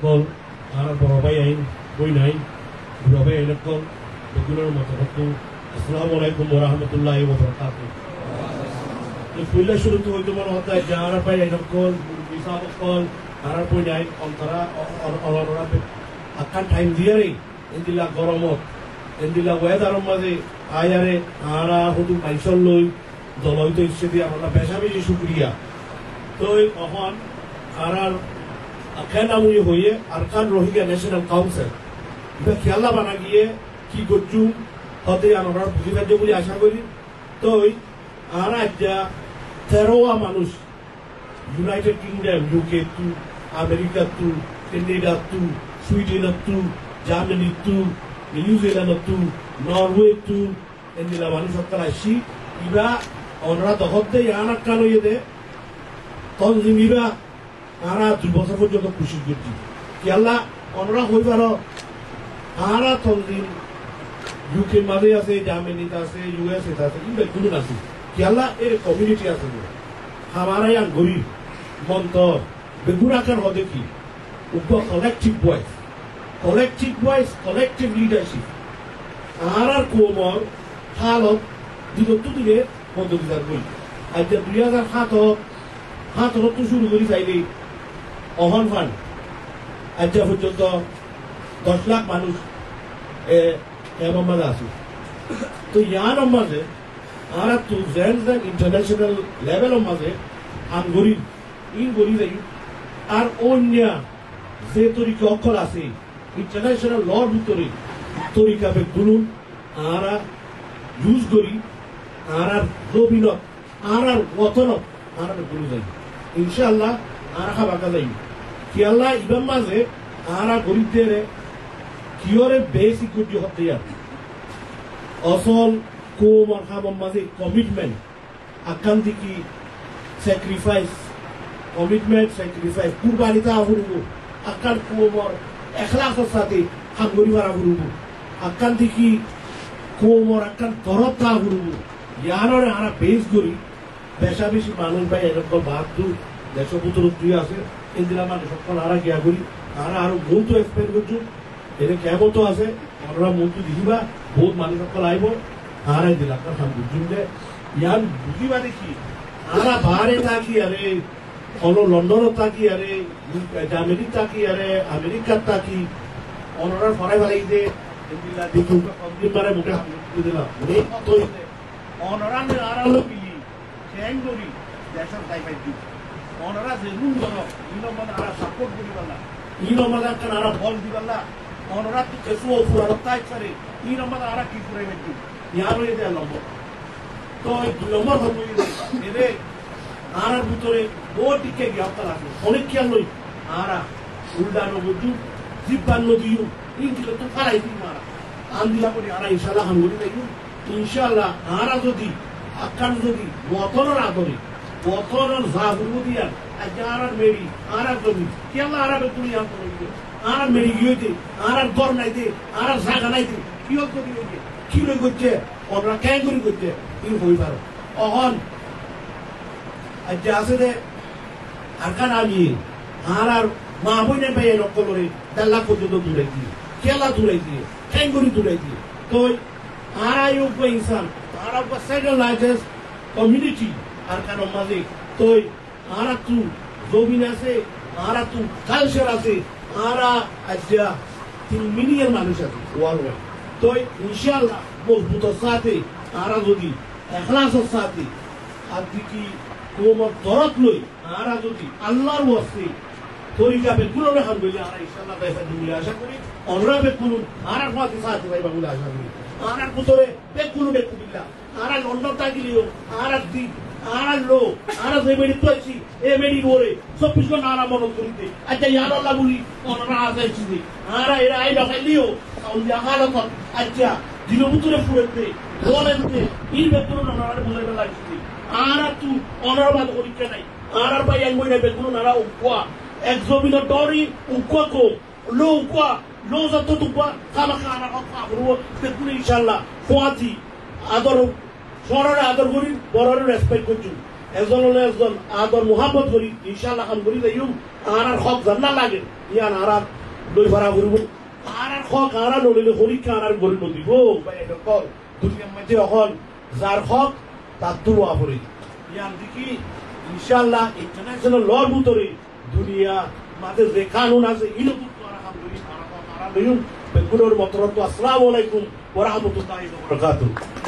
call আর বড় ভাই আইন বই নাই বুড়ো ভাই আইন কল বেগুনের মতো হতো আসসালামু আলাইকুম ওয়া রাহমাতুল্লাহি ওয়া বারাকাতুহু কইলা শুরু তো হইতো মনে হতো যে আর ভাই আইন কল বিসাব কল আর বই নাই অন্তরা অনরা আকান টাইম দিয়ে রে ইন্দিলা গরমত ইন্দিলা ওয়েদারের মাঝে আয়ারে আরা হুদু মাইসল লই জলই তো ইচ্ছে দিয়ে আমরা বেশা বেশি শুক্রিয়া তো এখন আর কেনামুই হয়ে আরকান রোহিঙ্গা ন্যাশনাল কাউন্সিল এটা খেয়ালা বানা গিয়ে কি করছু হতে আমরা বুঝি পাচ্ছ বলে আশা করি তো আর আজ্ঞা 13 মানুষ united kingdom UK two America two Canada two Sweden two Germany two New Zealand two Norway two এন্দিলা মানুষ সত্তর আসি ইবা ওনারা তখন ইয়ান আটকান হয়ে দে তখন ইবা আরা 2 বছর পর্যন্ত খুশি করছি কি আল্লাহ ওনারা হয়ে পারো আরা তখন ইউকে মাঝে আছে জার্মানিতে আছে ইউএসএ আছে কিন্তু কোনো আছে কি আল্লাহ এর কমিউনিটি আছে हमारा यहाँ गरीब मंतर बेगुनाकर हो देखी ऊपर collective voice collective leadership आरार कोमर हालत दिगत दिले बंदोबस्तर बई आज 2007 तो शुरू करी চাইলে অহন ফান আজ পর্যন্ত 10 লাখ মানুষ এমন মাঝে আছে তো ইয়ার মাঝে আর তো জেন ইন্টারন্যাশনাল লেভেলের মাঝে আঙ্গুরি ইন গরি যাই আর অন্য যে তরিকা অক্ষর আছে ইন্টারন্যাশনাল লর ভিতরে তরিকা বে গুলুন আর ইউজ করি আর রবিনত আর ওতনত আর গুলু যাই ইনশাআল্লাহ আর খাবাকা যাই কি আল্লাহ ইবাম মাঝে আর গরিবদের কিয়রে বেসিক গুটি হতে অসল কোমর খাবার মাঝে কমিটমেন্ট আকান দিকি স্যাক্রিফাইস কমিটমেন্ট স্যাক্রিফাইস কুরবানিতা হরুবো আকান কোমর এখলাসের সাথে হাঙ্গরি মারা হরুবো আকান দিকি কোমর আকান তরতা হরুবো ইয়ানরে আরা বেস করি বেশা বেশি মানুষ ভাই এরকম বাহাদু দেশপুত্র দুই আছে ইন্দিরা মানুষ সকল আরা গিয়া করি তারা আরো বহুত এক্সপেক্ট করছো এটা কেমন তো আছে আমরা মন তো দেখিবা বহুত মানুষ সকল আইব আরাই দিল আপনার সামনে বুঝুন ইয়ার বুঝিবা দেখি আরা বাহারে থাকি আরে হলো লন্ডনত থাকি আরে জার্মানি থাকি আরে আমেরিকার থাকি অনরার ফরাই ফেলাই দে দেখি কমদিনবারে মুখে হাত দিলাম অনরা আড়ালো মিলি ঠ্যাং করি দেশের তাই পাইছি অনরা যেগুন গল ইনমাদ আরা সাপোর্ট করি পারলা ইনমাদ একটা আরা বল দি পারলা অনরা তো কেসু ফুরার তাই করে ইনমাদ আরা কি ফুরাই পাইছি ইয়ারও এতে নম্বর তো 2 নম্বর হতো এরে আর ভিতরে বোটিকে গ্যাপটা আছে অনেক খেয়াল লই আরা উল্ডানো বুঝু জিব্বান নদিও ইনদিকে তো ফালাই দি মারা আন্দিলা করে আরা ইনশাআল্লাহ হামগুলি দেইও ইনশাআল্লাহ আরা যদি আকান যদি বতনের আদরে বতনের জাহুর দিয়া আজারার মেরি আরা যদি কি আল্লাহ আরা বেতুনি আম করে আরা মেরি গিয়েতে আরা গর নাই দে আরা জায়গা নাই দে কি হল করি কি লই করছে ওরা ক্যাঙ্গুরি করছে এই হই পারো অহন আজ আছে দে আরকান আমি আর মা বইনে পাই রক্ত করে দাল্লা পর্যন্ত দূরে দিয়ে কেলা দূরে দিয়ে ক্যাঙ্গুরি দূরে দিয়ে তো আর আই উপ ইনসান আর উপ সেকেন্ড লার্জেস্ট কমিউনিটি আরকান মাঝে তো আর তু জমিন আছে আর তু কালচার আছে আর আজ 3 মিলিয়ন মানুষ আছে ওয়ার্ল্ড ওয়াইড তো ইনশাআল্লাহ মজবুতের সাথে আরা যদি এখলাসের সাথে আর দিকি কোমর দরদ লই আরা যদি আল্লাহর ওয়াস্তে তরিকা বেকুল রাখান বলে আরা ইনশাআল্লাহ বেসা দুনিয়া আশা করি অনরা বেকুল আরা ফাতে সাথে ভাই বাবুল আশা করি আরা কুতরে বেকুবিল্লাহ আরা লন্ডন তাকিলিও আরা দি আরা লো আরা যে মেডি তোছি এ মেডি ওরে 24 ঘন্টা আরা মন করিতে আচ্ছা ইয়া আল্লাহ বলি অনরা আসাইছি আরা এরা আই দেখাইলিও আউলিয়া হালত আচ্ছা দিনবুতুরে ফুরেতে বলেতে ই বেকুল নারা বলে বেলাইছি আরা তু অনরবাদ পরীক্ষা নাই আরার ভাই আই মইনা বেকুল নারা উপা এক জমিনের দড়ি উপা কো লো উপা লো যত উপা কামা কানা কথা বলবো বেকুল ইনশাআল্লাহ ফুয়াতি আদর সররে আদর করি বড়রে রেসপেক্ট করছু একজন হলে একজন আদর মোহাম্মত করি ইনশাআল্লাহ কাম করি যাইম আর হক জান্না লাগে ইয়ান আর লই ভরা করব আর হক আর নলিলে পরীক্ষা আর গরি নদিব ভাই এটা কর দুনিয়ার মধ্যে এখন যার হক তার দুয়া পড়ি ইয়ান দেখি ইনশাআল্লাহ ইন্টারন্যাশনাল লর ভিতরে দুনিয়া মাঝে যে কানুন আছে ইলো আর কাম করি আর লইম বেগুলোর মতরত আসসালামু আলাইকুম ওয়া রাহমাতুল্লাহি ওয়া বারাকাতুহু